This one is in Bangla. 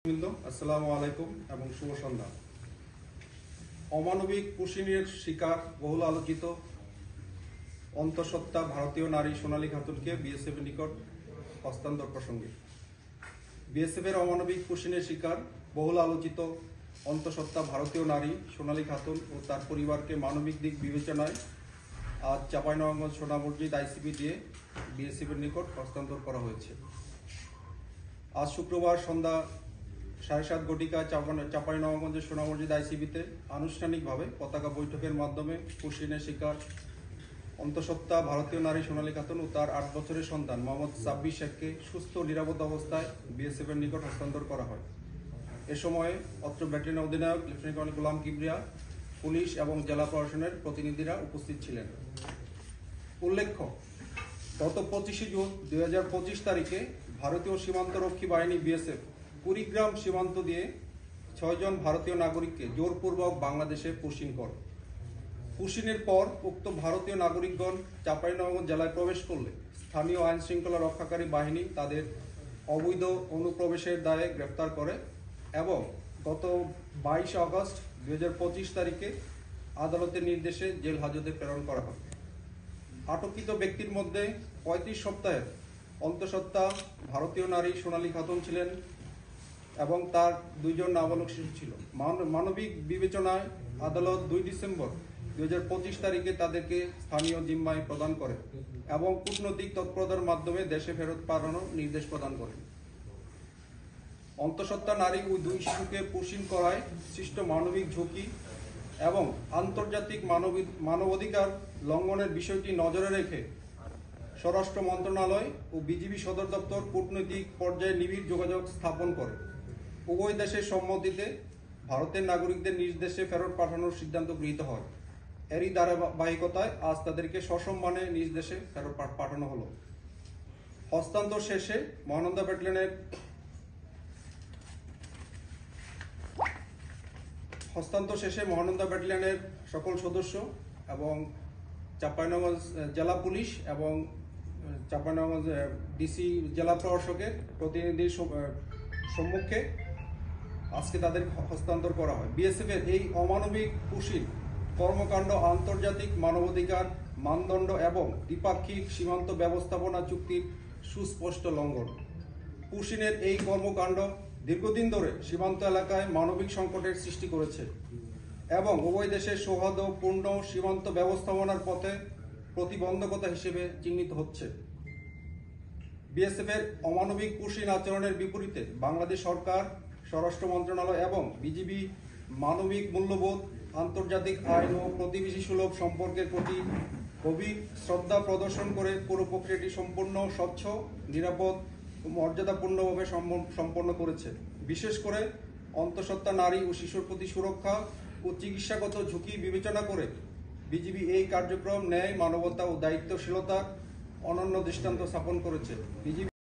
আসসালামু আলাইকুম এবং শুভ সন্ধ্যা। অমানবিক কুশিনের শিকার বহুল আলোচিত অন্তঃসত্ত্বা ভারতীয় নারী সোনালী খাতুনকে বিএসএফ এর নিকট হস্তান্তর প্রসঙ্গে বিএসএফ এর অমানবিক কুশিনের শিকার বহুল আলোচিত অন্তঃসত্ত্বা ভারতীয় নারী সোনালী খাতুন ও তার পরিবারকে মানবিক দিক বিবেচনায় আজ চাঁপাইনবাবগঞ্জ সোনা মসজিদ আইসিপি দিয়ে বিএসএফ এর নিকট হস্তান্তর করা হয়েছে। আজ শুক্রবার সন্ধ্যা 7:30 ঘটিকায় চাঁপাইনবাবগঞ্জের সোনা মসজিদ আইসিবিতে আনুষ্ঠানিকভাবে পতাকা বৈঠকের মাধ্যমে কুশিনের শিকার অন্তঃসত্ত্বা ভারতীয় নারী সোনালী খাতুন ও তার 8 বছরের সন্তান মোহাম্মদ সাব্বির শেখকে সুস্থ নিরাপদ অবস্থায় বিএসএফ এর নিকট হস্তান্তর করা হয়। এ সময়ে অত্র ব্যাটালিয়নের অধিনায়ক লেফটেন্যান্ট কর্নেল গোলাম কিবরিয়া, পুলিশ এবং জেলা প্রশাসনের প্রতিনিধিরা উপস্থিত ছিলেন। উল্লেখ্য, গত 25 জুন 2025 তারিখে ভারতীয় সীমান্তরক্ষী বাহিনী বিএসএফ কুড়িগ্রাম সীমান্ত দিয়ে 6 জন ভারতীয় নাগরিককে জোরপূর্বক বাংলাদেশে পুশিন করে। পুশিনের পর উক্ত ভারতীয় নাগরিকগণ চাঁপাইনবাবগঞ্জ জেলায় প্রবেশ করলে স্থানীয় আইন শৃঙ্খলা রক্ষাকারী বাহিনী তাদের অবৈধ অনুপ্রবেশের দায়ে গ্রেফতার করে এবং গত 22 আগস্ট 2025 তারিখে আদালতের নির্দেশে জেল হাজতে প্রেরণ করা হয়। আটককৃত ব্যক্তির মধ্যে 35 সপ্তাহের অন্তঃসত্ত্বা ভারতীয় নারী সোনালী খাতুন ছিলেন এবং তার 2 জন নাবালক শিশু ছিল। মানবিক বিবেচনায় আদালত 2 ডিসেম্বর 2025 তারিখে তাদেরকে স্থানীয় জিম্মায় প্রদান করে এবং কূটনৈতিক তৎপরতার মাধ্যমে দেশে ফেরত পাঠানোর নির্দেশ প্রদান করে। অন্তঃসত্ত্বা নারী ওই 2 শিশুকে পুশিন করায় সৃষ্ট মানবিক ঝুঁকি এবং আন্তর্জাতিক মানবাধিকার লঙ্ঘনের বিষয়টি নজরে রেখে স্বরাষ্ট্র মন্ত্রণালয় ও বিজিবি সদর দপ্তর কূটনৈতিক পর্যায়ে নিবিড় যোগাযোগ স্থাপন করে উভয় দেশের সম্মতিতে ভারতের নাগরিকদের নিজ দেশে ফেরত পাঠানোর সিদ্ধান্ত গৃহীত হয়। এরই ধারাবাহিকতায় আজ তাদেরকে সসম্মানে নিজ দেশে ফেরত পাঠানো হলো। হস্তান্তর শেষে মহানন্দা ব্যাটালিয়নের সকল সদস্য এবং চাঁপাইনবাবগঞ্জ জেলা পুলিশ এবং চাঁপাইনবাবগঞ্জ ডিসি জেলা প্রশাসকের প্রতিনিধির সম্মুখে আজকে তাদের হস্তান্তর করা হয়। বিএসএফ এর এই অমানবিক কুশিন কর্মকাণ্ড আন্তর্জাতিক মানবাধিকার মানদণ্ড এবং দ্বিপাক্ষিক সীমান্ত ব্যবস্থাপনা চুক্তির সুস্পষ্ট লঙ্ঘন। কুশিনের এই কর্মকাণ্ড দীর্ঘদিন ধরে সীমান্ত এলাকায় মানবিক সংকটের সৃষ্টি করেছে এবং উভয় দেশের সৌহার্দ্যপূর্ণ সীমান্ত ব্যবস্থাপনার পথে প্রতিবন্ধকতা হিসেবে চিহ্নিত হচ্ছে। বিএসএফ এর অমানবিক কুশিন আচরণের বিপরীতে বাংলাদেশ সরকার, স্বরাষ্ট্র মন্ত্রণালয় এবং বিজিবি মানবিক মূল্যবোধ, আন্তর্জাতিক আইন ও প্রতিবেশী সুলভ সম্পর্কের প্রতি গভীর শ্রদ্ধা প্রদর্শন করে পুরো প্রক্রিয়াটি সম্পূর্ণ স্বচ্ছ, নিরাপদ ও মর্যাদাপূর্ণভাবে সম্পন্ন করেছে। বিশেষ করে অন্তঃসত্ত্বা নারী ও শিশুর প্রতি সুরক্ষা ও চিকিৎসাগত ঝুঁকি বিবেচনা করে বিজিবি এই কার্যক্রম ন্যায়, মানবতা ও দায়িত্বশীলতার অনন্য দৃষ্টান্ত স্থাপন করেছে। বিজিবি